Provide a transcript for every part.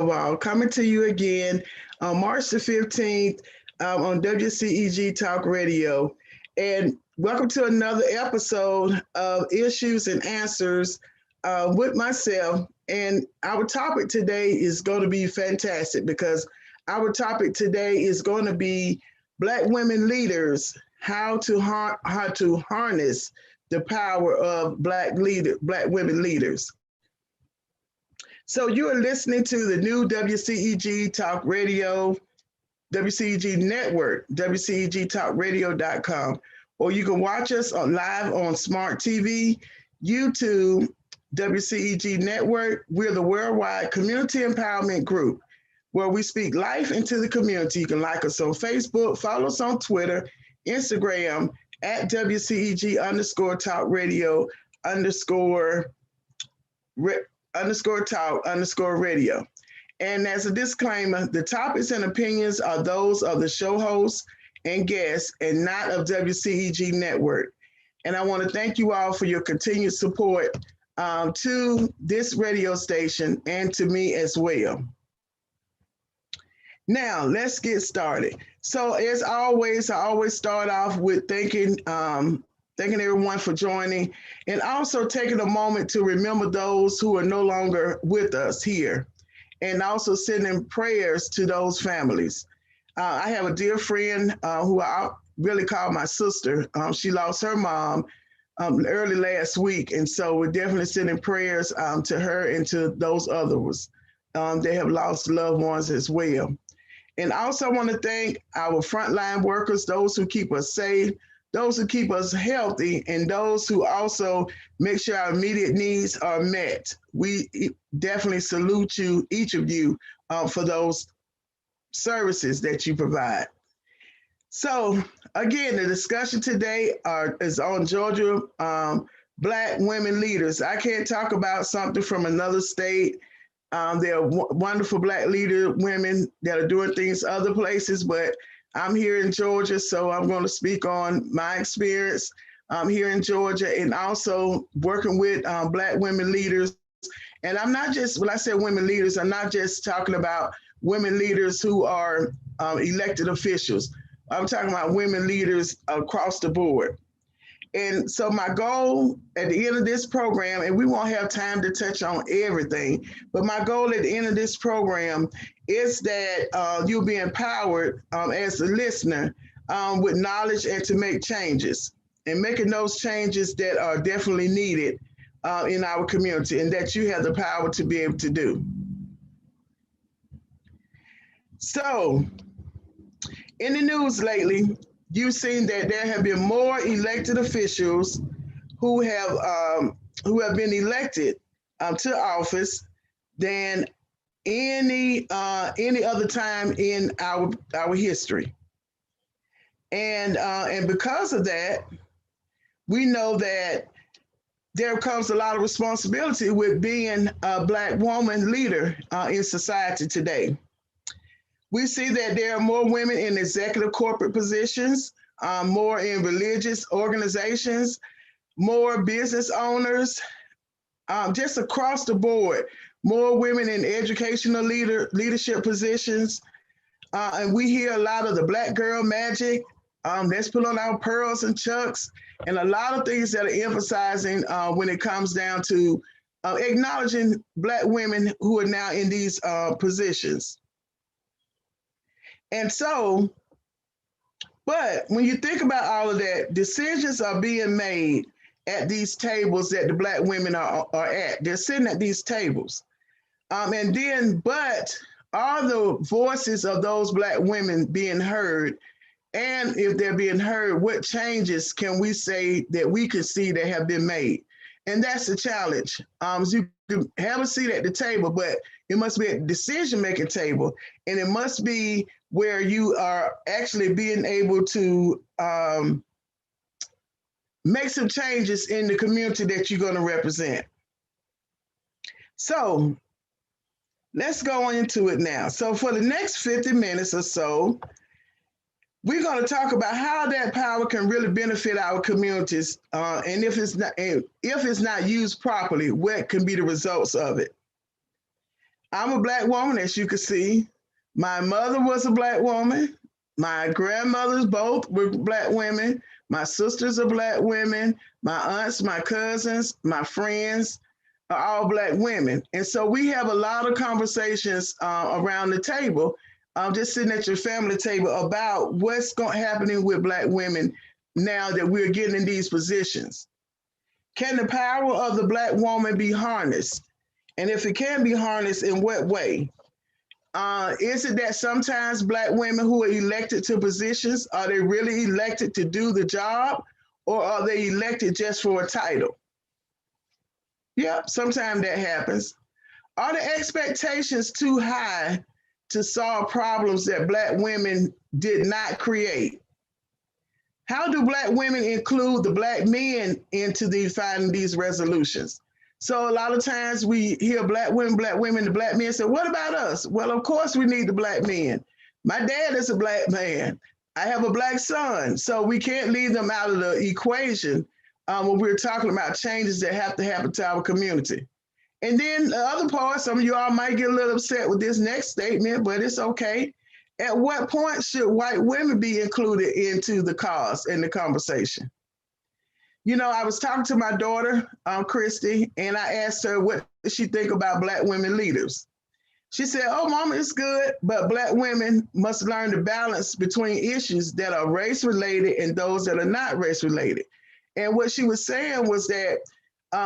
Stovall, coming to you again on March the 15th on WCEG Talk Radio. And welcome to another episode of Issues and Answers with myself. And our topic today is going to be fantastic because our topic today is going to be Black women leaders, how to harness the power of Black women leaders. So you are listening to the new WCEG Talk Radio, WCEG Network, WCEGTalkRadio.com, or you can watch us live on Smart TV, YouTube, WCEG Network. We're the worldwide community empowerment group where we speak life into the community. You can like us on Facebook, follow us on Twitter, Instagram at WCEG_Talk Radio _talk radio. And as a disclaimer, the topics and opinions are those of the show hosts and guests and not of WCEG Network. And I want to thank you all for your continued support to this radio station and to me as well. Now, let's get started. So as always, I always start off with thanking everyone for joining and also taking a moment to remember those who are no longer with us here and also sending prayers to those families. I have a dear friend who I really call my sister. She lost her mom early last week. And so we're definitely sending prayers to her and to those others. They have lost loved ones as well. And also I want to thank our frontline workers, those who keep us safe, those who keep us healthy, and those who also make sure our immediate needs are met. We definitely salute you, each of you, for those services that you provide. So again, the discussion today is on Georgia Black women leaders. I can't talk about something from another state. There are wonderful Black women that are doing things other places, but I'm here in Georgia, so I'm going to speak on my experience here in Georgia and also working with Black women leaders. And I'm not just, when I say women leaders, I'm not just talking about women leaders who are elected officials. I'm talking about women leaders across the board. And so my goal at the end of this program, and we won't have time to touch on everything, but my goal at the end of this program is that you'll be empowered as a listener with knowledge and to make changes and making those changes that are definitely needed in our community and that you have the power to be able to do. So in the news lately, you've seen that there have been more elected officials who have been elected to office than any other time in our history, and because of that, we know that there comes a lot of responsibility with being a Black woman leader in society today. We see that there are more women in executive corporate positions, more in religious organizations, more business owners, just across the board, more women in educational leadership positions. And we hear a lot of the Black girl magic. Let's put on our pearls and chucks, and a lot of things that are emphasizing when it comes down to acknowledging Black women who are now in these positions. And so, but when you think about all of that, decisions are being made at these tables that the Black women are at. They're sitting at these tables. But are the voices of those Black women being heard? And if they're being heard, what changes can we say that we can see that have been made? And that's the challenge. You can have a seat at the table, but it must be a decision-making table. And it must be where you are actually being able to make some changes in the community that you're going to represent. So let's go into it now. So for the next 50 minutes or so, we're going to talk about how that power can really benefit our communities, and if it's not used properly, what can be the results of it. I'm a Black woman, as you can see. My mother was a Black woman. My grandmothers both were Black women. My sisters are Black women. My aunts, my cousins, my friends are all Black women. And so we have a lot of conversations around the table, just sitting at your family table about what's happening with Black women now that we're getting in these positions. Can the power of the Black woman be harnessed? And if it can be harnessed, in what way? Is it that sometimes Black women who are elected to positions, are they really elected to do the job, or are they elected just for a title? Yeah, sometimes that happens. Are the expectations too high to solve problems that Black women did not create? How do Black women include the Black men into finding these resolutions? So a lot of times we hear Black women, the Black men say, what about us? Well, of course we need the Black men. My dad is a Black man. I have a Black son. So we can't leave them out of the equation when we're talking about changes that have to happen to our community. And then the other part, some of you all might get a little upset with this next statement, but it's okay. At what point should white women be included into the cause and the conversation? You know, I was talking to my daughter, Christy, and I asked her what does she think about Black women leaders. She said, oh, Mama, it's good, but Black women must learn to balance between issues that are race-related and those that are not race-related. And what she was saying was that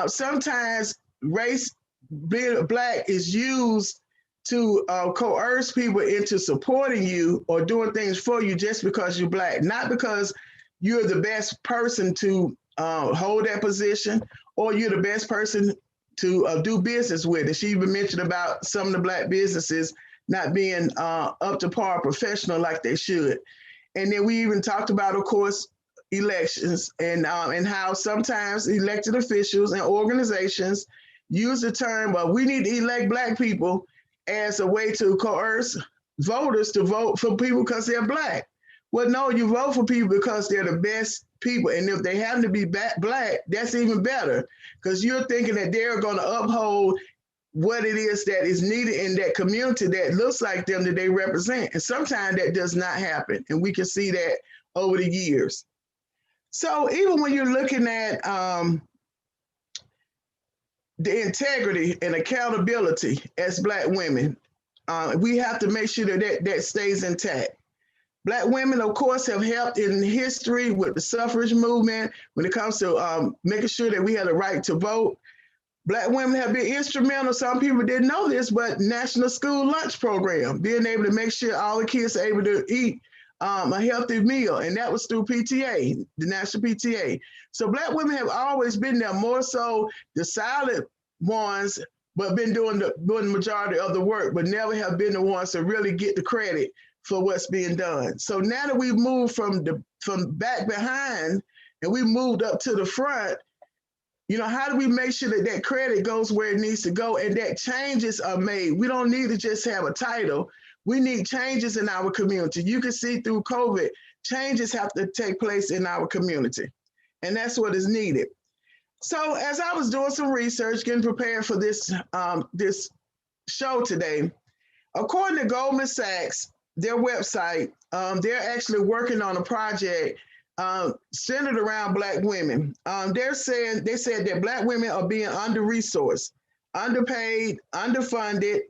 sometimes race, being Black, is used to coerce people into supporting you or doing things for you just because you're Black, not because you're the best person to hold that position or you're the best person to do business with. And she even mentioned about some of the Black businesses not being up to par professional like they should. And then we even talked about, of course, elections and how sometimes elected officials and organizations use the term, well, we need to elect Black people as a way to coerce voters to vote for people because they're Black. Well, no, you vote for people because they're the best people. And if they happen to be Black, that's even better because you're thinking that they're going to uphold what it is that is needed in that community that looks like them that they represent. And sometimes that does not happen. And we can see that over the years. So even when you're looking at the integrity and accountability as Black women, we have to make sure that stays intact. Black women, of course, have helped in history with the suffrage movement when it comes to making sure that we had the right to vote. Black women have been instrumental. Some people didn't know this, but National School Lunch Program, being able to make sure all the kids are able to eat a healthy meal. And that was through PTA, the National PTA. So Black women have always been there, more so the silent ones, but been doing the majority of the work, but never have been the ones to really get the credit for what's being done. So now that we've moved from back behind and we moved up to the front, you know, how do we make sure that that credit goes where it needs to go and that changes are made? We don't need to just have a title. We need changes in our community. You can see through COVID, changes have to take place in our community. And that's what is needed. So as I was doing some research, getting prepared for this show today, according to Goldman Sachs, their website, they're actually working on a project centered around Black women. They said that Black women are being under-resourced, underpaid, underfunded,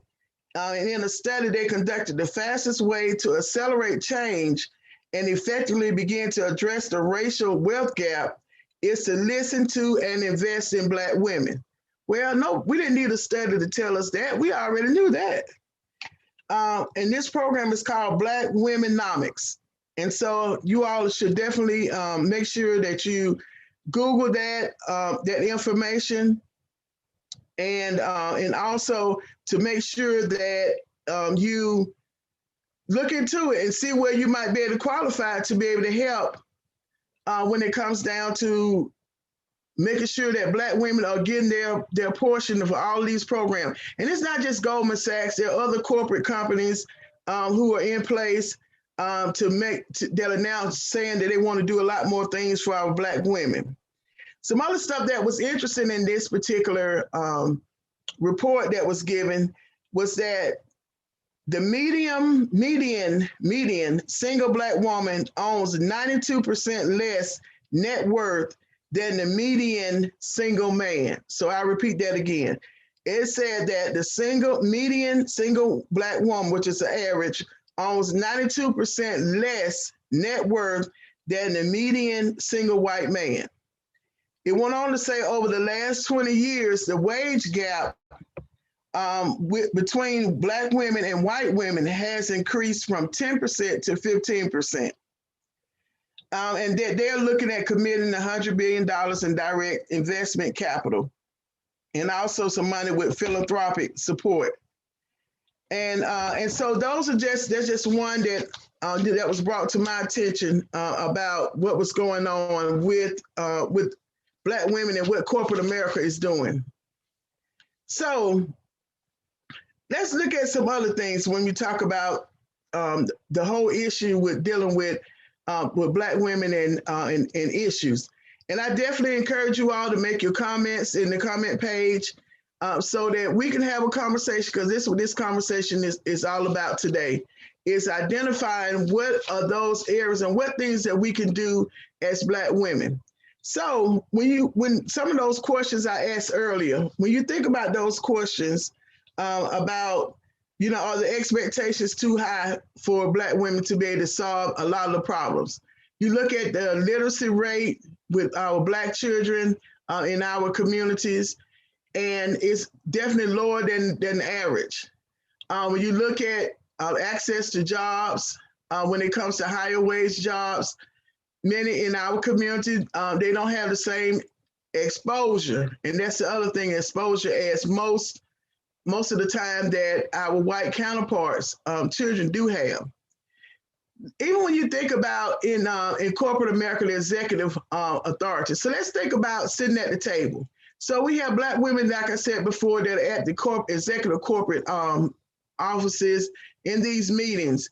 and in a study they conducted, the fastest way to accelerate change and effectively begin to address the racial wealth gap is to listen to and invest in Black women. Well, no, we didn't need a study to tell us that. We already knew that. And this program is called Black Womenomics. And so you all should definitely make sure that you Google that information and also to make sure that you look into it and see where you might be able to qualify to be able to help when it comes down to making sure that Black women are getting their portion of all these programs. And it's not just Goldman Sachs, there are other corporate companies who are in place that are now saying that they want to do a lot more things for our Black women. Some other stuff that was interesting in this particular report that was given, was that the median single Black woman owns 92% less net worth than the median single man. So I repeat that again. It said that the median single Black woman, which is the average, owns 92% less net worth than the median single white man. It went on to say over the last 20 years, the wage gap between Black women and white women has increased from 10% to 15%. And that they're looking at committing $100 billion in direct investment capital and also some money with philanthropic support. And so that's just one that was brought to my attention about what was going on with Black women and what corporate America is doing. So let's look at some other things when we talk about the whole issue with dealing with Black women and issues. And I definitely encourage you all to make your comments in the comment page so that we can have a conversation, because this is what this conversation is all about today, is identifying what are those areas and what things that we can do as Black women. So when some of those questions I asked earlier, when you think about those questions about, are the expectations too high for Black women to be able to solve a lot of the problems? You look at the literacy rate with our Black children in our communities, and it's definitely lower than the average. When you look at access to jobs, when it comes to higher wage jobs, many in our community, they don't have the same exposure. And that's the other thing, exposure, as most of the time that our white counterparts, children do have. Even when you think about in corporate America, the executive authority. So let's think about sitting at the table. So we have Black women, like I said before, that are at the executive corporate offices in these meetings.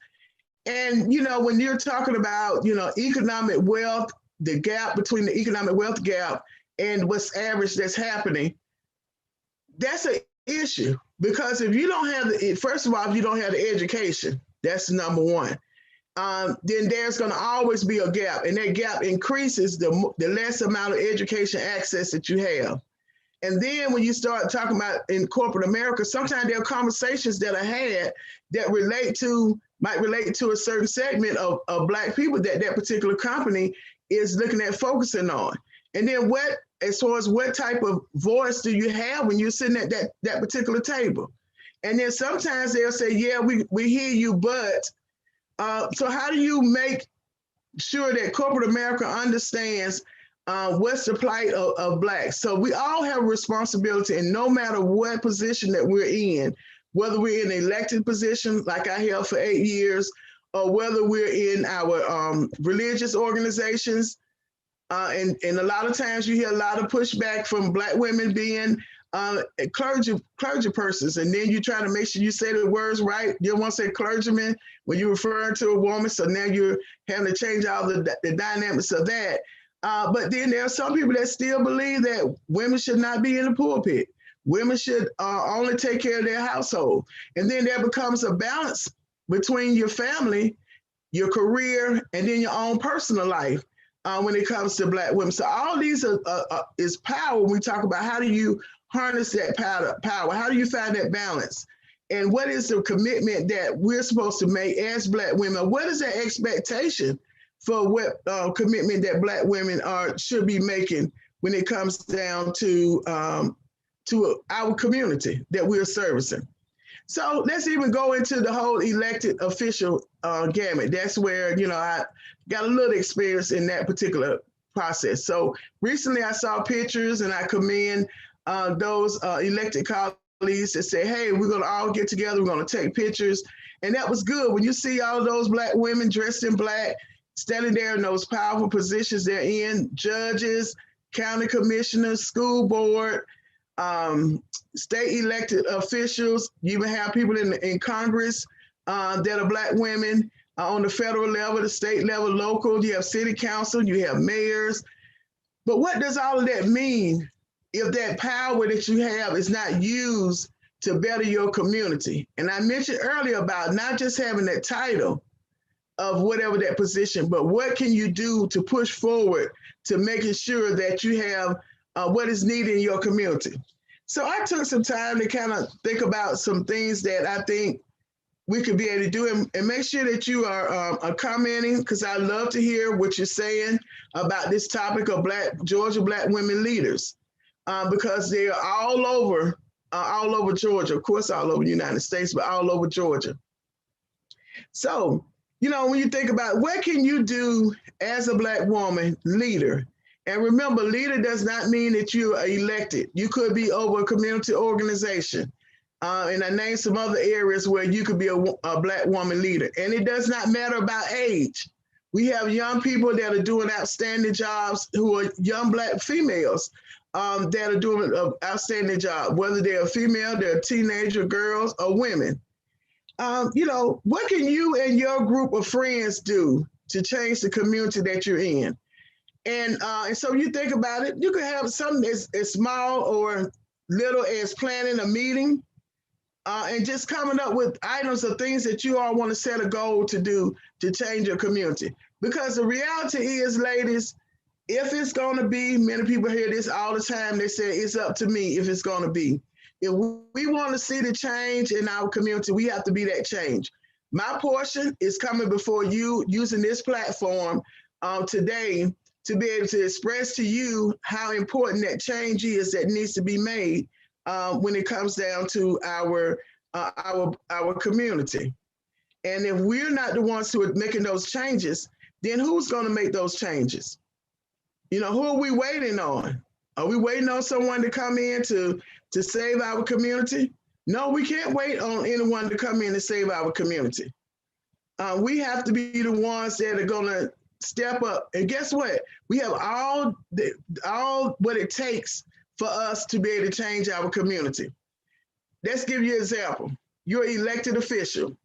And, when you're talking about, economic wealth, the gap between the economic wealth gap and what's average that's happening, that's an issue. Because if you don't have first of all, if you don't have the education, that's number one. Then there's going to always be a gap, and that gap increases the less amount of education access that you have. And then when you start talking about in corporate America, sometimes there are conversations that are had that might relate to a certain segment of Black people that particular company is looking at focusing on. And then as far as what type of voice do you have when you're sitting at that particular table? And then sometimes they'll say, yeah, we hear you, but so how do you make sure that corporate America understands what's the plight of Blacks? So we all have a responsibility, and no matter what position that we're in, whether we're in an elected position like I held for 8 years, or whether we're in our religious organizations, and a lot of times you hear a lot of pushback from Black women being clergy persons, and then you try to make sure you say the words right. You don't want to say clergyman when you're referring to a woman, so now you're having to change all the dynamics of that. But then there are some people that still believe that women should not be in the pulpit. Women should only take care of their household. And then there becomes a balance between your family, your career, and then your own personal life when it comes to Black women. So all these is power when we talk about how do you harness that power? How do you find that balance? And what is the commitment that we're supposed to make as Black women? What is the expectation for what commitment that Black women should be making when it comes down to our community that we're servicing? So let's even go into the whole elected official gamut. That's where, I got a little experience in that particular process. So recently I saw pictures, and I commend those elected colleagues that say, hey, we're going to all get together, we're going to take pictures. And that was good. When you see all those Black women dressed in Black, standing there in those powerful positions they're in, judges, county commissioners, school board, state elected officials. You even have people in Congress that are Black women on the federal level, the state level, local. You have city council, you have mayors. But what does all of that mean if that power that you have is not used to better your community. And I mentioned earlier about not just having that title of whatever that position, but what can you do to push forward to making sure that you have what is needed in your community. So I took some time to kind of think about some things that I think we could be able to do, and make sure that you are commenting, because I love to hear what you're saying about this topic of Georgia Black women leaders, because they're all over Georgia, of course, all over the United States, but all over Georgia. So, when you think about what can you do as a Black woman leader, and remember, leader does not mean that you are elected. You could be over a community organization. And I named some other areas where you could be a Black woman leader. And it does not matter about age. We have young people that are doing outstanding jobs, who are young Black females that are doing an outstanding job, whether they're a female, they're teenager girls, or women. What can you and your group of friends do to change the community that you're in? And so you think about it, you could have something as small or little as planning a meeting, and just coming up with items of things that you all want to set a goal to do to change your community. Because the reality is, ladies, if it's going to be, many people hear this all the time, they say it's up to me if it's going to be. If we want to see the change in our community, we have to be that change. My portion is coming before you using this platform today to be able to express to you how important that change is that needs to be made when it comes down to our community. And if we're not the ones who are making those changes, then who's going to make those changes? Who are we waiting on? Are we waiting on someone to come in to save our community? No, we can't wait on anyone to come in and save our community. We have to be the ones that are going to step up. And guess what? We have all what it takes for us to be able to change our community. Let's give you an example. You're an elected official.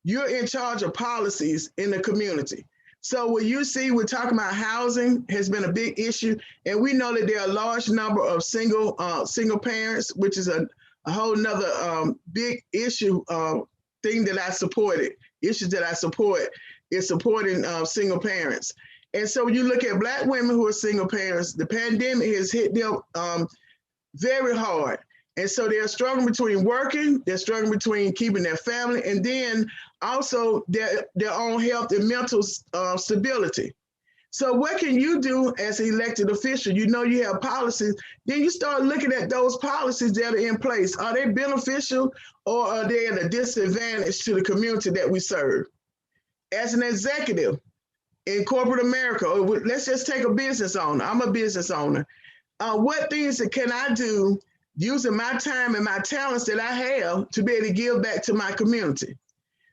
You're in charge of policies in the community. So what you see, we're talking about housing has been a big issue. And we know that there are a large number of single parents, which is a whole nother big issue thing that I supported. Issues that I support is supporting single parents. And so when you look at Black women who are single parents, the pandemic has hit them very hard. And so they're struggling between working, they're struggling between keeping their family, and then also their own health and mental stability. So what can you do as an elected official? You have policies, then you start looking at those policies that are in place. Are they beneficial, or are they at a disadvantage to the community that we serve? As an executive in corporate America, or let's just take a business owner. I'm a business owner. What things can I do using my time and my talents that I have to be able to give back to my community?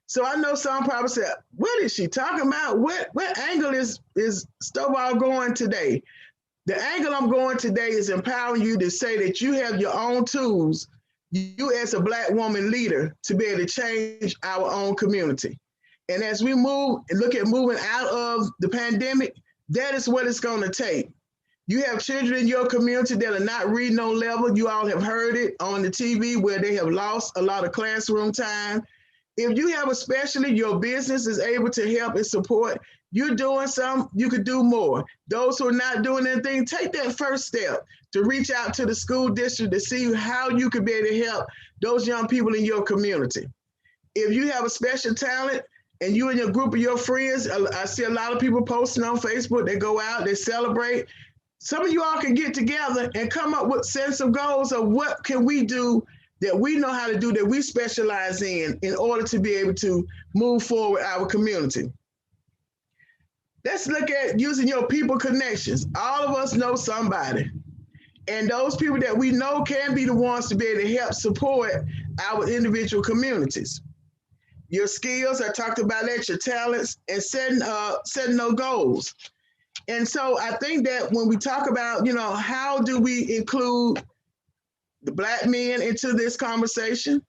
So I know some probably say, what is she talking about? What angle is Stovall going today? The angle I'm going today is empowering you to say that you have your own tools, you as a Black woman leader, to be able to change our own community. And as we move and look at moving out of the pandemic, that is what it's going to take. You have children in your community that are not reading on level. You all have heard it on the TV where they have lost a lot of classroom time. If you have, especially your business is able to help and support, you're doing some, you could do more. Those who are not doing anything, take that first step to reach out to the school district to see how you could be able to help those young people in your community. If you have a special talent and you and your group of your friends, I see a lot of people posting on Facebook, they go out, they celebrate. Some of you all can get together and come up with sets of goals of what can we do that we know how to do, that we specialize in order to be able to move forward our community. Let's look at using your people connections. All of us know somebody. And those people that we know can be the ones to be able to help support our individual communities. Your skills, I talked about that, your talents, and setting those goals. And so I think that when we talk about, how do we include the Black men into this conversation?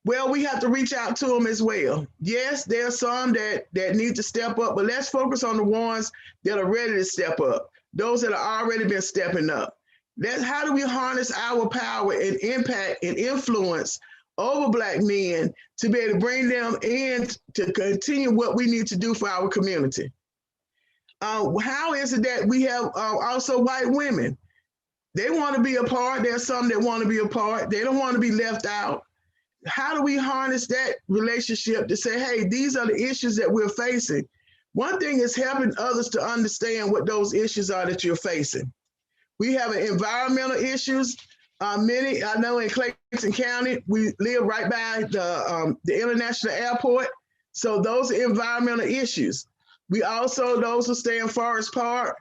Well, we have to reach out to them as well. Yes, there are some that need to step up, but let's focus on the ones that are ready to step up, those that have already been stepping up. How do we harness our power and impact and influence over Black men to be able to bring them in to continue what we need to do for our community? How is it that we have also white women? They want to be a part. There's some that want to be a part. They don't want to be left out. How do we harness that relationship to say, hey, these are the issues that we're facing? One thing is helping others to understand what those issues are that you're facing. We have environmental issues. Many, I know in Clayton County, we live right by the international airport. So those are environmental issues. We also, those who stay in Forest Park,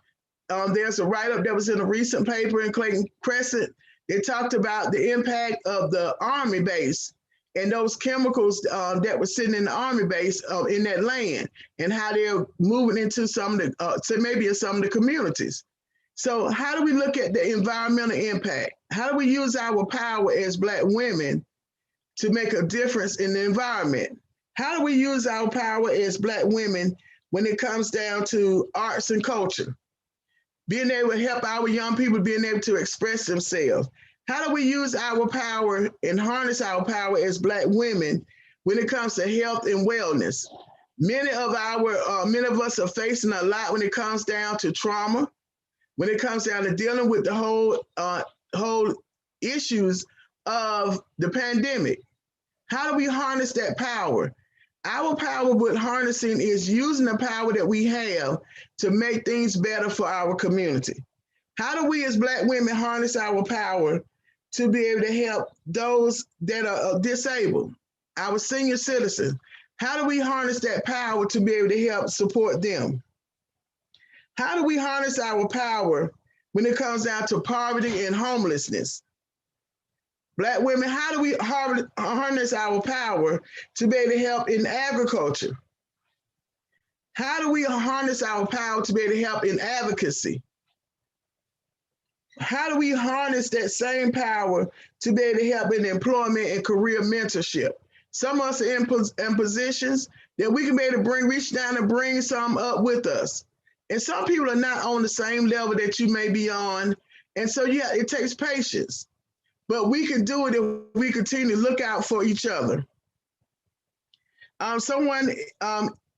there's a write-up that was in a recent paper in Clayton Crescent. They talked about the impact of the Army base and those chemicals that were sitting in the Army base in that land, and how they're moving into some of the, so maybe in some of the communities. So how do we look at the environmental impact? How do we use our power as Black women to make a difference in the environment? How do we use our power as Black women when it comes down to arts and culture? Being able to help our young people being able to express themselves. How do we use our power and harness our power as Black women when it comes to health and wellness? Many of us are facing a lot when it comes down to trauma, when it comes down to dealing with the whole issues of the pandemic. How do we harness that power? Our power with harnessing is using the power that we have to make things better for our community. How do we as Black women harness our power to be able to help those that are disabled, our senior citizens? How do we harness that power to be able to help support them? How do we harness our power when it comes down to poverty and homelessness? Black women, how do we harness our power to be able to help in agriculture? How do we harness our power to be able to help in advocacy? How do we harness that same power to be able to help in employment and career mentorship? Some of us are in positions that we can be able to reach down and bring some up with us. And some people are not on the same level that you may be on. And so, yeah, it takes patience. But we can do it if we continue to look out for each other. Someone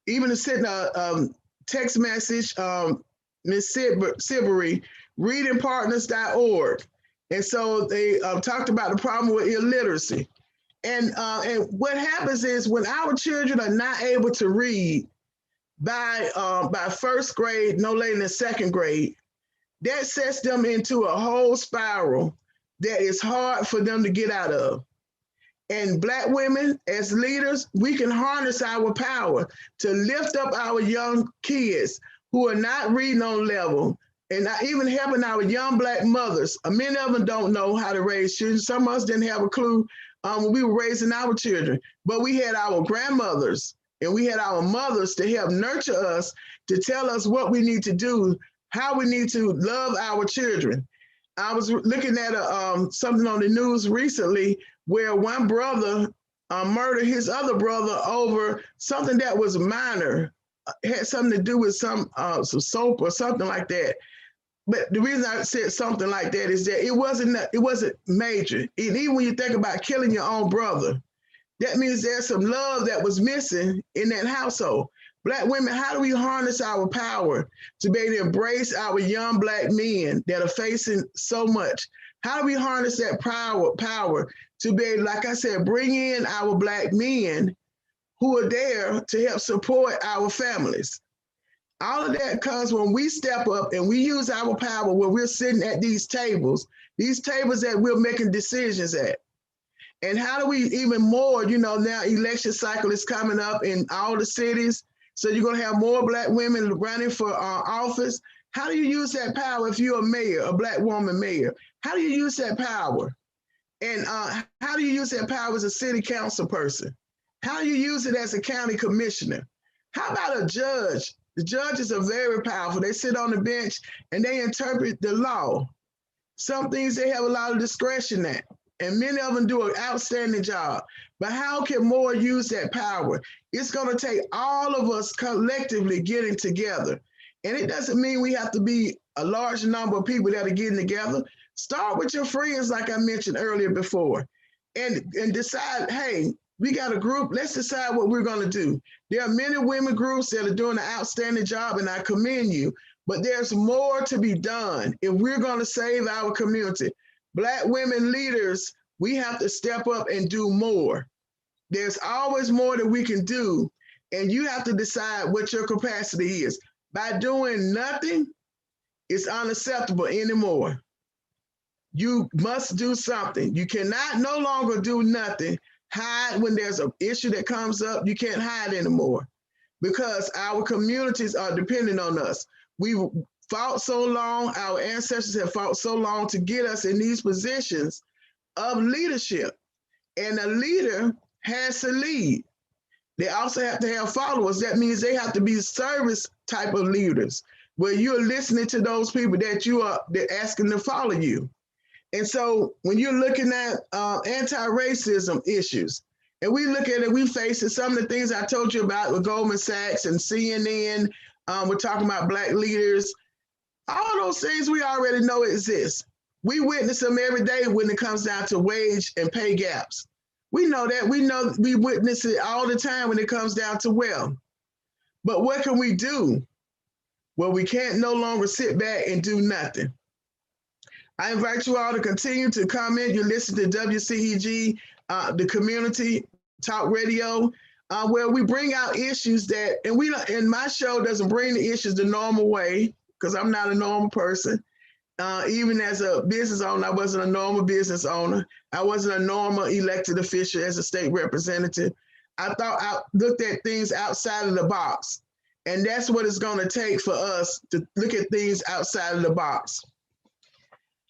even sent a text message, Ms. Sibery, readingpartners.org. And so they talked about the problem with illiteracy. And what happens is when our children are not able to read by first grade, no later than second grade, that sets them into a whole spiral that is hard for them to get out of. And Black women, as leaders, we can harness our power to lift up our young kids who are not reading on level, and not even helping our young Black mothers. Many of them don't know how to raise children. Some of us didn't have a clue when we were raising our children, but we had our grandmothers and we had our mothers to help nurture us, to tell us what we need to do, how we need to love our children. I was looking at something on the news recently where one brother murdered his other brother over something that was minor, had something to do with some soap or something like that. But the reason I said something like that is that it wasn't major. And even when you think about killing your own brother, that means there's some love that was missing in that household. Black women, how do we harness our power to be able to embrace our young Black men that are facing so much? How do we harness that power to be able, like I said, bring in our Black men who are there to help support our families? All of that comes when we step up and we use our power when we're sitting at these tables that we're making decisions at. And how do we even more, now election cycle is coming up in all the cities. So you're going to have more Black women running for office. How do you use that power if you're a mayor, a Black woman mayor? How do you use that power? And how do you use that power as a city council person? How do you use it as a county commissioner? How about a judge? The judges are very powerful. They sit on the bench and they interpret the law. Some things they have a lot of discretion at, and many of them do an outstanding job. But how can more use that power? It's going to take all of us collectively getting together. And it doesn't mean we have to be a large number of people that are getting together. Start with your friends, like I mentioned earlier before, and decide, hey, we got a group, let's decide what we're going to do. There are many women groups that are doing an outstanding job, and I commend you, but there's more to be done if we're going to save our community. Black women leaders, we have to step up and do more. There's always more that we can do, and you have to decide what your capacity is. By doing nothing, it's unacceptable anymore. You must do something. You cannot no longer do nothing. Hide when there's an issue that comes up. You can't hide anymore because our communities are dependent on us. We've fought so long, our ancestors have fought so long to get us in these positions of leadership. And a leader has to lead. They also have to have followers. That means they have to be service type of leaders, where you're listening to those people that they're asking to follow you. And so when you're looking at anti-racism issues, and we look at it, we face it, some of the things I told you about with Goldman Sachs and CNN, we're talking about Black leaders, all those things we already know exist. We witness them every day when it comes down to wage and pay gaps. We know that. We witness it all the time when it comes down to wealth. But what can we do? Well, we can't no longer sit back and do nothing. I invite you all to continue to comment. You listen to WCEG, the community talk radio, where we bring out issues that, and my show doesn't bring the issues the normal way, because I'm not a normal person. Even as a business owner, I wasn't a normal business owner. I wasn't a normal elected official as a state representative. I looked at things outside of the box. And that's what it's going to take for us to look at things outside of the box.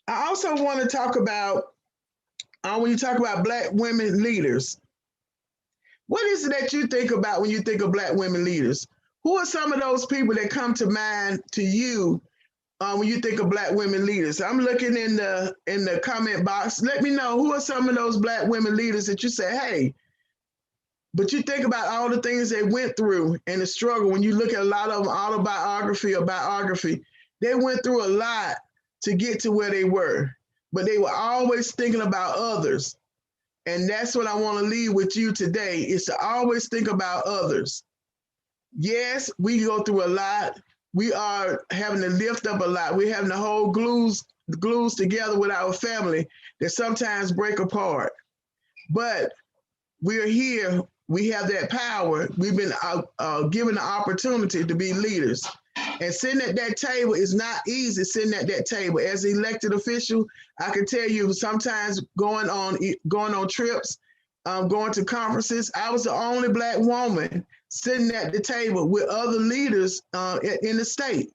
I also want to talk about, when you talk about Black women leaders, what is it that you think about when you think of Black women leaders? Who are some of those people that come to mind to you when you think of Black women leaders? I'm looking in the comment box. Let me know, who are some of those Black women leaders that you say, hey, but you think about all the things they went through and the struggle. When you look at a lot of them, autobiography or biography, they went through a lot to get to where they were, but they were always thinking about others. And that's what I want to leave with you today, is to always think about others. Yes, we go through a lot. We are having to lift up a lot. We're having to hold glues together with our family that sometimes break apart. But we're here. We have that power. We've been given the opportunity to be leaders. And sitting at that table is not easy, sitting at that table. As an elected official, I can tell you sometimes going on trips, going to conferences, I was the only Black woman sitting at the table with other leaders in the state.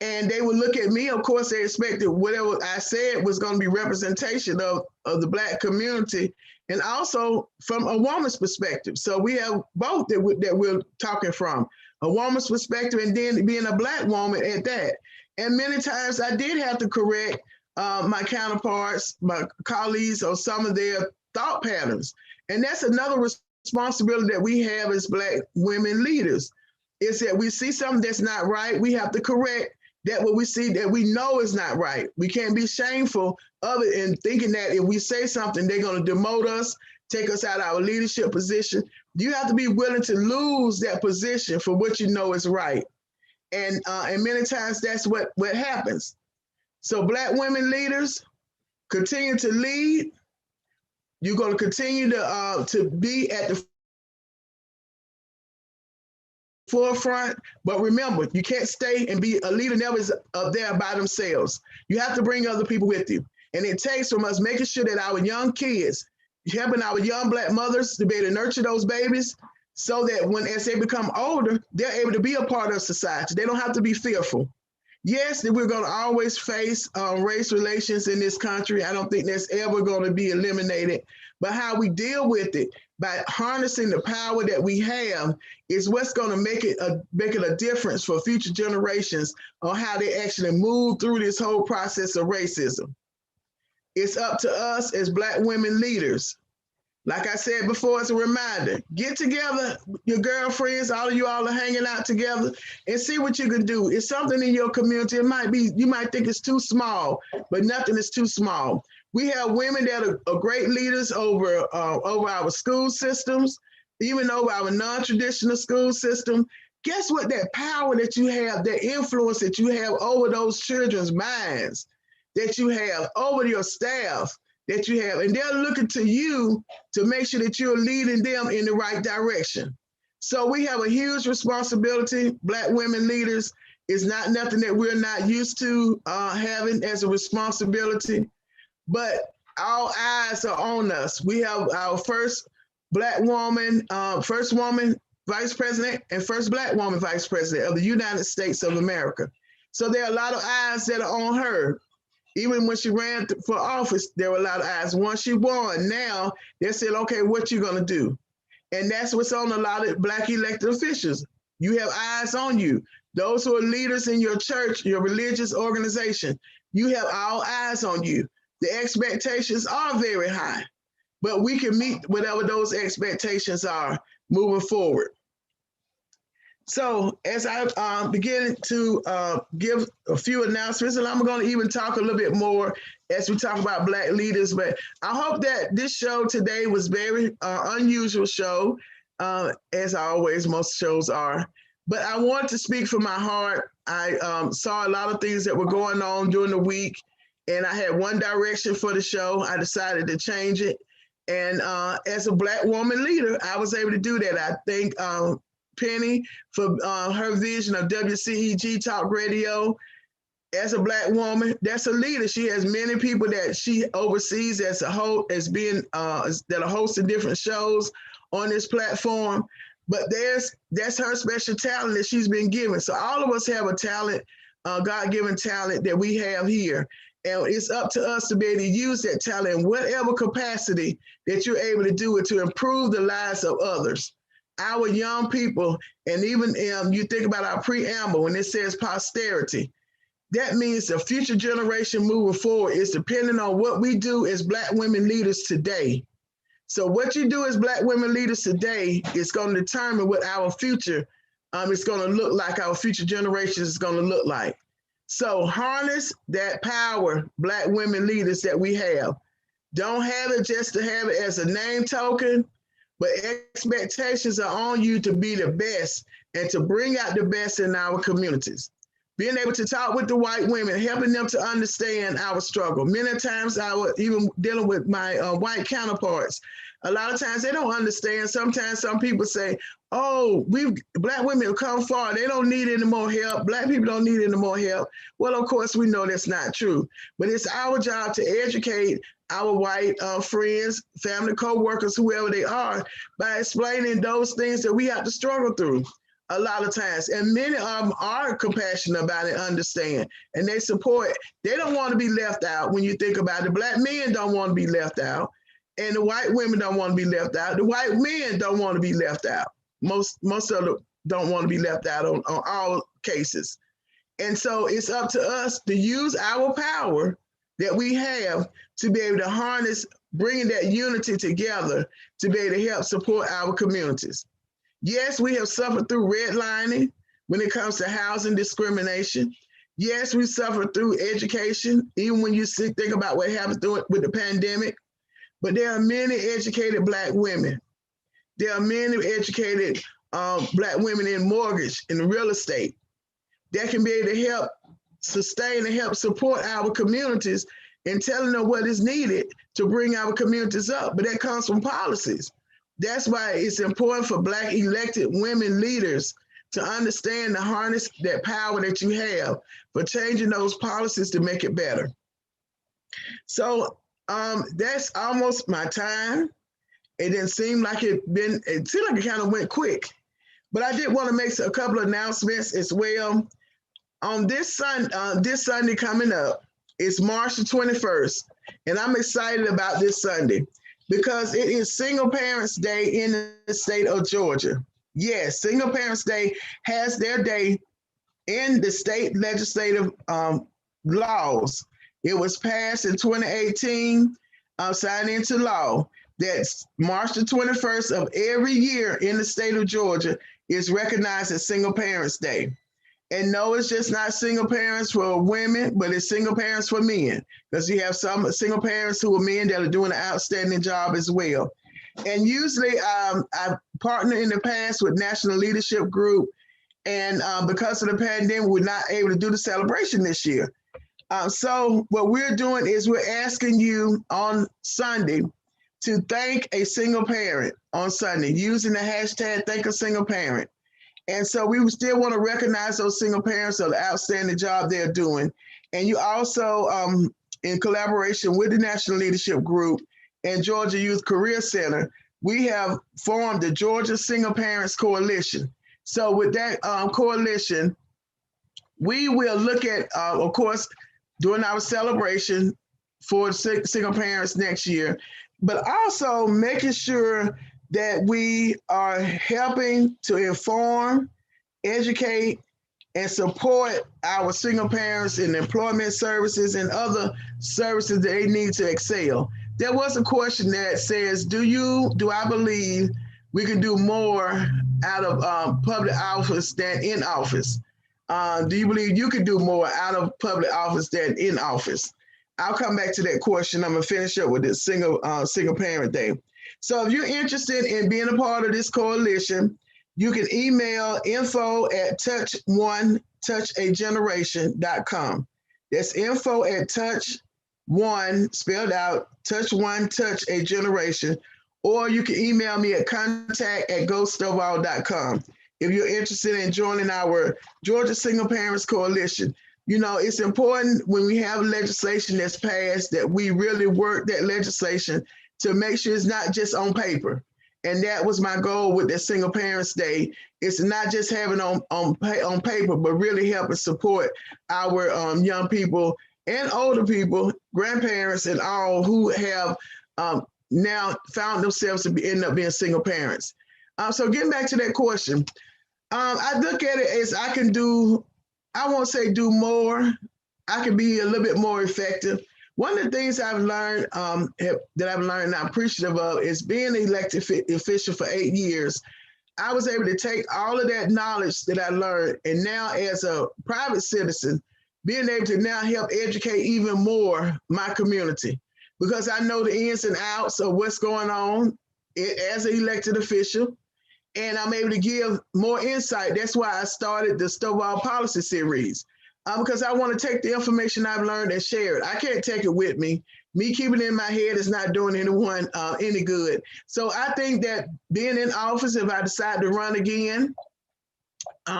And they would look at me. Of course, they expected whatever I said was going to be representation of the Black community, and also from a woman's perspective. So we have both that we're talking from, a woman's perspective and then being a Black woman at that. And many times I did have to correct my counterparts, my colleagues, on some of their thought patterns. And that's another responsibility that we have as Black women leaders, is that we see something that's not right, we have to correct that what we see that we know is not right. We can't be shameful of it and thinking that if we say something, they're going to demote us, take us out of our leadership position. You have to be willing to lose that position for what you know is right. And many times that's what happens. So Black women leaders, continue to lead. You're going to continue to be at the forefront, but remember, you can't stay and be a leader never is up there by themselves. You have to bring other people with you. And it takes from us making sure that our young kids, helping our young Black mothers to be able to nurture those babies so that as they become older, they're able to be a part of society. They don't have to be fearful. Yes, that we're going to always face race relations in this country. I don't think that's ever going to be eliminated. But how we deal with it by harnessing the power that we have is what's going to make it a difference for future generations on how they actually move through this whole process of racism. It's up to us as Black women leaders. Like I said before, it's a reminder. Get together, your girlfriends, all of you all are hanging out together and see what you can do. It's something in your community. It might be, you might think it's too small, but nothing is too small. We have women that are great leaders over our school systems, even over our non-traditional school system. Guess what? That power that you have, that influence that you have over those children's minds, that you have over your staff, that you have, and they're looking to you to make sure that you're leading them in the right direction. So we have a huge responsibility. Black women leaders is not nothing that we're not used to having as a responsibility, but all eyes are on us. We have our first Black woman, first woman vice president, and first Black woman vice president of the United States of America. So there are a lot of eyes that are on her. Even when she ran for office, there were a lot of eyes. Once she won, now they said, okay, what you gonna do? And that's what's on a lot of Black elected officials. You have eyes on you. Those who are leaders in your church, your religious organization, you have all eyes on you. The expectations are very high, but we can meet whatever those expectations are moving forward. So as I begin to give a few announcements, and I'm going to even talk a little bit more as we talk about Black leaders, but I hope that this show today was very unusual show, as always, most shows are. But I want to speak from my heart. I saw a lot of things that were going on during the week, and I had one direction for the show. I decided to change it. And as a Black woman leader, I was able to do that. I think Penny for her vision of WCEG Talk Radio. As a Black woman, that's a leader. She has many people that she oversees as a whole, as being that are hosting different shows on this platform. But that's her special talent that she's been given. So all of us have a talent, God-given talent that we have here. And it's up to us to be able to use that talent in whatever capacity that you're able to do it to improve the lives of others. Our young people, and even you think about our preamble when it says posterity, that means the future generation moving forward is depending on what we do as Black women leaders today. So what you do as Black women leaders today is going to determine what our future is going to look like, our future generations is going to look like. So harness that power, Black women leaders that we have. Don't have it just to have it as a name token, but expectations are on you to be the best and to bring out the best in our communities. Being able to talk with the white women, helping them to understand our struggle. Many times even dealing with my white counterparts, a lot of times they don't understand. Sometimes some people say, oh, Black women have come far. They don't need any more help. Black people don't need any more help. Well, of course, we know that's not true. But it's our job to educate our white friends, family, co-workers, whoever they are, by explaining those things that we have to struggle through a lot of times. And many of them are compassionate about it, understand, and they support. They don't want to be left out when you think about it. Black men don't want to be left out, and the white women don't want to be left out. The white men don't want to be left out. Most of them don't want to be left out on all cases. And so it's up to us to use our power that we have to be able to harness, bringing that unity together to be able to help support our communities. Yes, we have suffered through redlining when it comes to housing discrimination. Yes, we suffered through education, even when you think about what happened with the pandemic. But there are many educated Black women. There are many educated Black women in mortgage, in real estate, that can be able to help sustain and help support our communities and telling them what is needed to bring our communities up. But that comes from policies. That's why it's important for Black elected women leaders to understand and harness that power that you have for changing those policies to make it better. So that's almost my time. It didn't seem like it seemed like it kind of went quick, but I did want to make a couple of announcements as well. On this Sunday coming up, it's March the 21st, and I'm excited about this Sunday because it is Single Parents Day in the state of Georgia. Yes, Single Parents Day has their day in the state legislative laws. It was passed in 2018, signed into law. That's March the 21st of every year in the state of Georgia is recognized as Single Parents Day. And no, it's just not single parents for women, but it's single parents for men, because you have some single parents who are men that are doing an outstanding job as well. And usually I've partnered in the past with National Leadership Group, and because of the pandemic, we're not able to do the celebration this year. So what we're doing is we're asking you on Sunday to thank a single parent on Sunday using the hashtag Thank a Single Parent. And so we still want to recognize those single parents for the outstanding job they're doing. And you also, in collaboration with the National Leadership Group and Georgia Youth Career Center, we have formed the Georgia Single Parents Coalition. So with that coalition, we will look at, of course, doing our celebration for single parents next year, but also making sure that we are helping to inform, educate, and support our single parents in employment services and other services that they need to excel. There was a question that says, do I believe we can do more out of public office than in office? Do you believe you can do more out of public office than in office? I'll come back to that question. I'm gonna finish up with this single parent day. So if you're interested in being a part of this coalition, you can email info@touchageneration.com. That's info@touch1, spelled out, touch1touchageneration, or you can email me at contact@gostovall.com if you're interested in joining our Georgia Single Parents Coalition. You know, it's important when we have legislation that's passed that we really work that legislation to make sure it's not just on paper. And that was my goal with the Single Parents Day. It's not just having on paper, but really helping support our young people and older people, grandparents and all who have now found themselves to end up being single parents. So getting back to that question, I look at it as I won't say do more. I can be a little bit more effective. One of the things I've learned and I'm appreciative of is being an elected official for 8 years. I was able to take all of that knowledge that I learned, and now as a private citizen, being able to now help educate even more my community, because I know the ins and outs of what's going on as an elected official, and I'm able to give more insight. That's why I started the Stovall Policy Series. Because I want to take the information I've learned and share it. I can't take it with me. Me keeping it in my head is not doing anyone any good. So I think that being in office, if I decide to run again,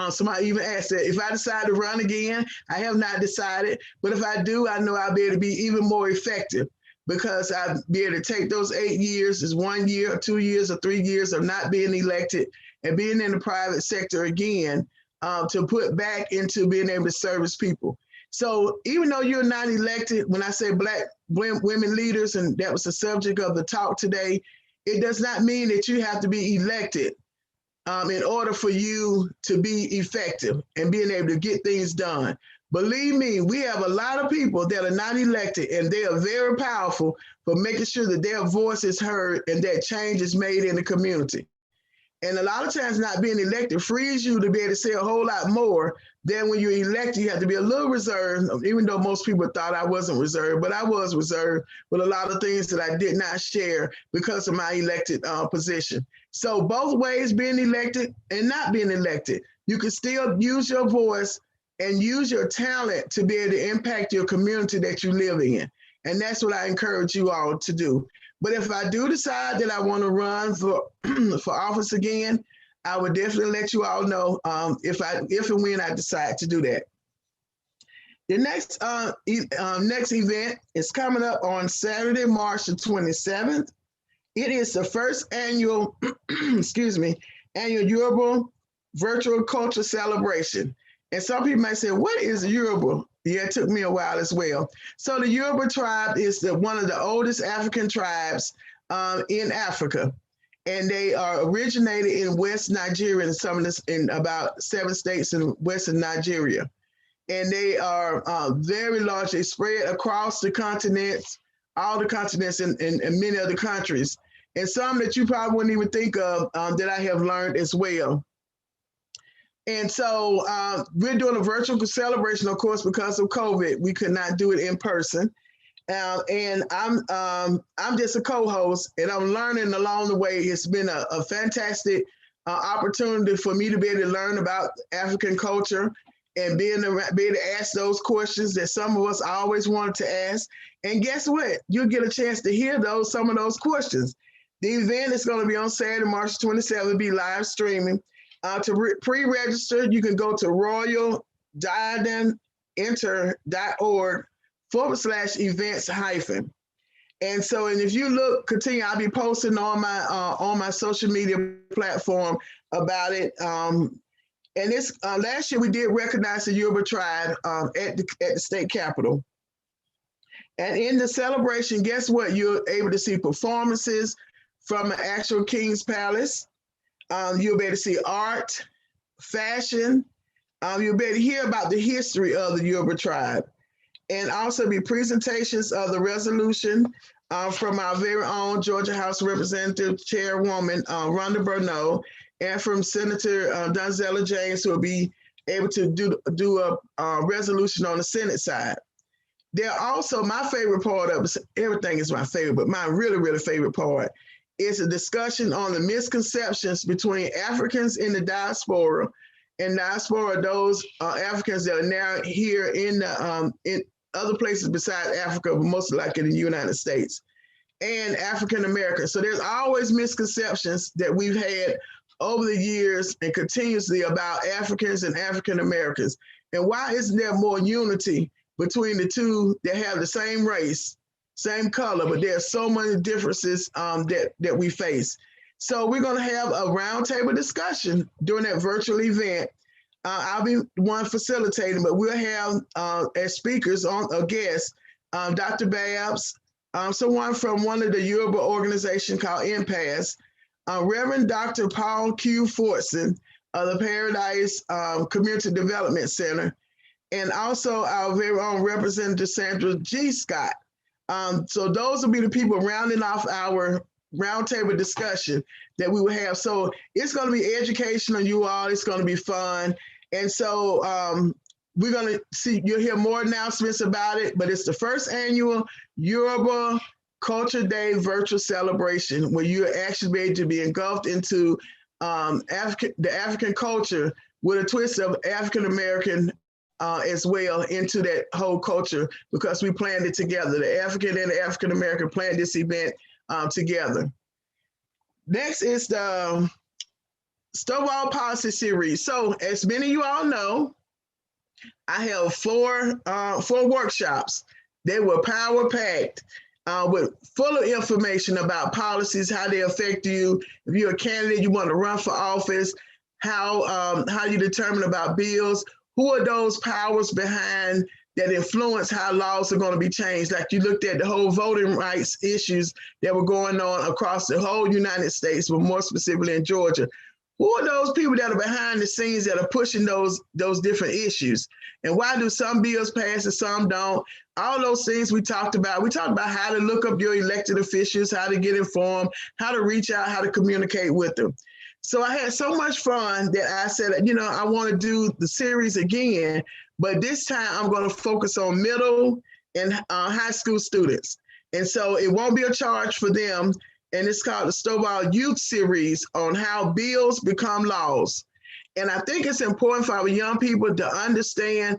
somebody even asked that, if I decide to run again, I have not decided, but if I do, I know I'll be able to be even more effective, because I'll be able to take those 8 years, is 1 year, or 2 years, or 3 years of not being elected and being in the private sector again, to put back into being able to service people. So even though you're not elected, when I say Black women leaders, and that was the subject of the talk today, it does not mean that you have to be elected in order for you to be effective and being able to get things done. Believe me, we have a lot of people that are not elected, and they are very powerful for making sure that their voice is heard and that change is made in the community. And a lot of times not being elected frees you to be able to say a whole lot more than when you're elected. You have to be a little reserved, even though most people thought I wasn't reserved, but I was reserved with a lot of things that I did not share because of my elected position. So both ways, being elected and not being elected, you can still use your voice and use your talent to be able to impact your community that you live in. And that's what I encourage you all to do. But if I do decide that I want to run for office again, I would definitely let you all know if and when I decide to do that. The next event is coming up on Saturday, March the 27th. It is the first annual, annual Yoruba Virtual Culture Celebration. And some people might say, what is Yoruba? Yeah, it took me a while as well. So the Yoruba tribe is one of the oldest African tribes in Africa. And they are originated in West Nigeria, and some of this in about 7 states in Western Nigeria. And they are very large. They spread across the continents, all the continents in many other countries. and some that you probably wouldn't even think of that I have learned as well. And so we're doing a virtual celebration, of course, because of COVID. We could not do it in person. And I'm just a co-host, and I'm learning along the way. It's been a fantastic opportunity for me to be able to learn about African culture and be able to ask those questions that some of us always wanted to ask. And guess what? You'll get a chance to hear some of those questions. The event is going to be on Saturday, March 27th. It'll be live streaming. To pre-register, you can go to royaldiadementer.org/events-. And so, and if you continue, I'll be posting on my social media platform about it. And this last year we did recognize the Yoruba tribe at the state capitol. And in the celebration, guess what? You're able to see performances from an actual King's Palace. You'll be able to see art, fashion. You'll be able to hear about the history of the Yoruba tribe, and also be presentations of the resolution from our very own Georgia House Representative Chairwoman Rhonda Burnell, and from Senator Donzella James, who will be able to do a resolution on the Senate side. There also, my favorite part of it, everything is my favorite, but my really, really favorite part is a discussion on the misconceptions between Africans in the diaspora, and diaspora, those Africans that are now here in other places besides Africa, but mostly like in the United States, and African Americans. So there's always misconceptions that we've had over the years and continuously about Africans and African Americans. And why isn't there more unity between the two that have the same race, same color, but there's so many differences that we face. So we're going to have a roundtable discussion during that virtual event. I'll be one facilitating, but we'll have as speakers a guest, Dr. Babs, someone from one of the Yoruba organizations called Impasse, Reverend Dr. Paul Q. Fortson of the Paradise Community Development Center, and also our very own Representative Sandra G. Scott. So those will be the people rounding off our roundtable discussion that we will have. So it's going to be educational, you all. It's going to be fun. And so we're going to see, you'll hear more announcements about it, but it's the first annual Yoruba Culture Day virtual celebration where you're actually able to be engulfed into the African culture with a twist of African American as well into that whole culture, because we planned it together. The African and the African American planned this event together. Next is the Stovall Policy Series. So as many of you all know, I have four workshops. They were power-packed with full of information about policies, how they affect you. If you're a candidate, you want to run for office, how you determine about bills, who are those powers behind that influence how laws are going to be changed. Like you looked at the whole voting rights issues that were going on across the whole United States, but more specifically in Georgia. Who are those people that are behind the scenes that are pushing those different issues? And why do some bills pass and some don't? All those things we talked about. We talked about how to look up your elected officials, how to get informed, how to reach out, how to communicate with them. So I had so much fun that I said, I want to do the series again, but this time I'm going to focus on middle and high school students. And so it won't be a charge for them. And it's called the Stovall Youth Series on how bills become laws. And I think it's important for our young people to understand,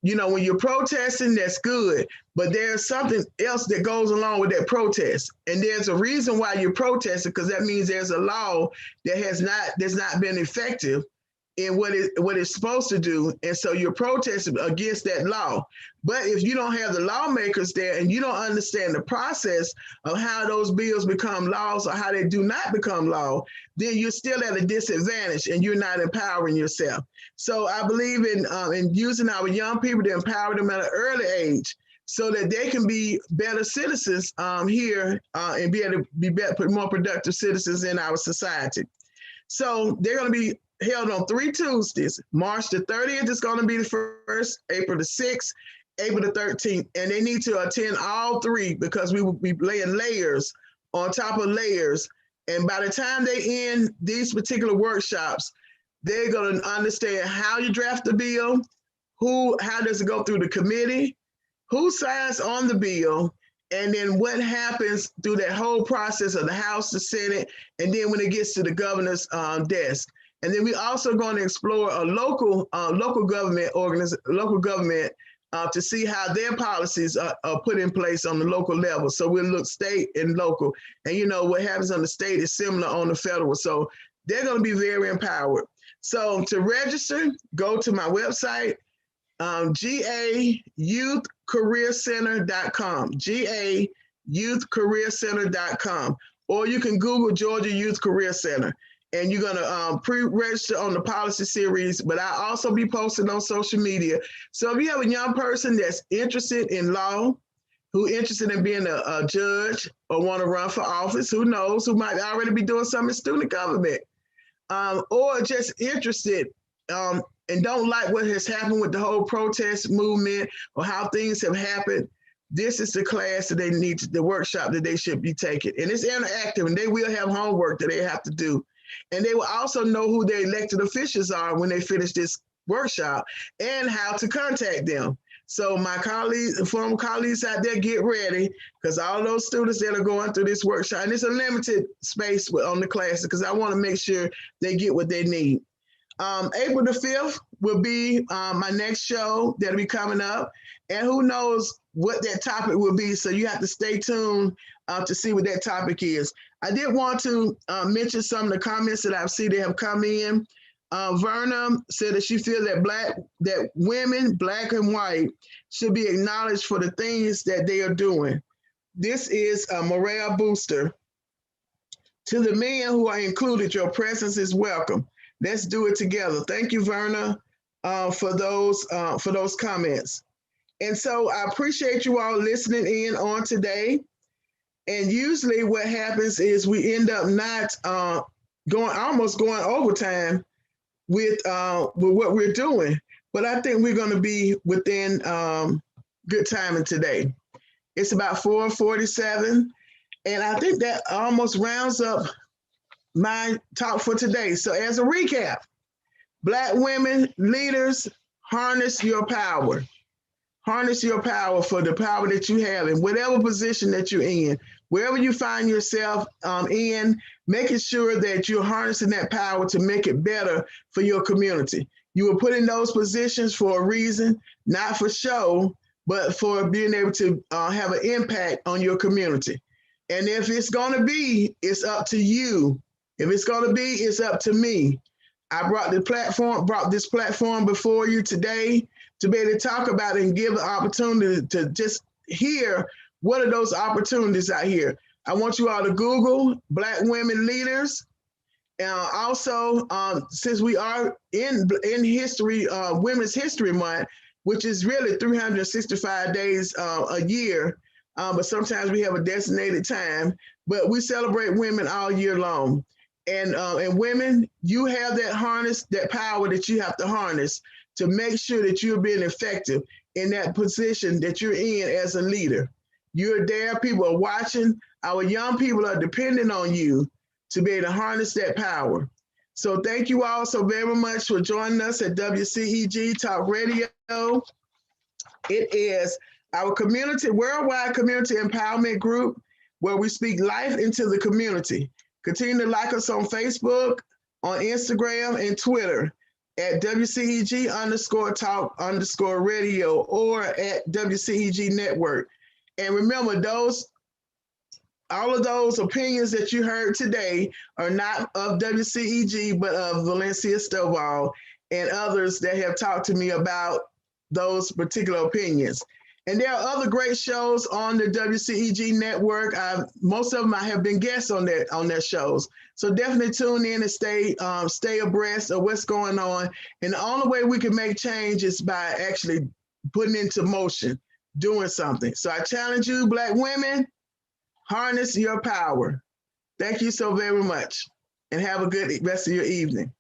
when you're protesting, that's good, but there's something else that goes along with that protest. And there's a reason why you're protesting, because that means there's a law that's not been effective in what it's supposed to do. And so you're protesting against that law. But if you don't have the lawmakers there and you don't understand the process of how those bills become laws or how they do not become law, then you're still at a disadvantage and you're not empowering yourself. So I believe in using our young people to empower them at an early age so that they can be better citizens here and be able to be more productive citizens in our society. So they're going to be held on 3 Tuesdays. March the 30th is going to be the first, April the 6th, April the 13th, and they need to attend all 3 because we will be laying layers on top of layers And by the time they end these particular workshops, they're going to understand how you draft the bill, how does it go through the committee, who signs on the bill, and then what happens through that whole process of the House, the Senate, and then when it gets to the governor's desk. And then we also going to explore a local government to see how their policies are put in place on the local level. So we'll look state and local, and what happens on the state is similar on the federal. So they're going to be very empowered. So to register, go to my website, GAYouthCareerCenter.com, GAYouthCareerCenter.com, or you can Google Georgia Youth Career Center, and you're going to pre-register on the policy series, but I'll also be posting on social media. So if you have a young person that's interested in law, who's interested in being a judge or want to run for office, who knows, who might already be doing something in student government, or just interested and don't like what has happened with the whole protest movement or how things have happened, this is the class that they need, the workshop that they should be taking. And it's interactive, and they will have homework that they have to do. And they will also know who their elected officials are when they finish this workshop and how to contact them. So my colleagues, former colleagues out there, get ready, because all those students that are going through this workshop, and it's a limited space on the classes, because I want to make sure they get what they need. April the 5th will be my next show that'll be coming up, and who knows what that topic will be, so you have to stay tuned to see what that topic is. I did want to mention some of the comments that I've seen that have come in. Verna said that she feels that women, black and white, should be acknowledged for the things that they are doing. This is a morale booster. To the men who are included, your presence is welcome. Let's do it together. Thank you, Verna, for those comments. And so I appreciate you all listening in on today. And usually what happens is we end up not almost going overtime with what we're doing. But I think we're going to be within good timing today. It's about 4:47. And I think that almost rounds up my talk for today. So as a recap, Black women leaders, harness your power. Harness your power for the power that you have in whatever position that you're in, wherever you find yourself in, making sure that you're harnessing that power to make it better for your community. You were put in those positions for a reason, not for show, but for being able to have an impact on your community. And if it's going to be, it's up to you. If it's going to be, it's up to me. I brought this platform before you today to be able to talk about it and give the opportunity to just hear what are those opportunities out here. I want you all to Google Black women leaders. Also, since we are in history, Women's History Month, which is really 365 days a year, but sometimes we have a designated time, but we celebrate women all year long. And women, you have that power that you have to harness to make sure that you're being effective in that position that you're in as a leader. You're there, people are watching. Our young people are depending on you to be able to harness that power. So thank you all so very much for joining us at WCEG Talk Radio. It is our worldwide community empowerment group where we speak life into the community. Continue to like us on Facebook, on Instagram, and Twitter at WCEG_talk_radio or at WCEG Network. And remember, all of those opinions that you heard today are not of WCEG, but of Valencia, Stovall, and others that have talked to me about those particular opinions. And there are other great shows on the WCEG network. Most of them I have been guests on their shows. So definitely tune in and stay abreast of what's going on. And the only way we can make change is by actually putting into motion, doing something. So I challenge you, Black women, harness your power. Thank you so very much, and have a good rest of your evening.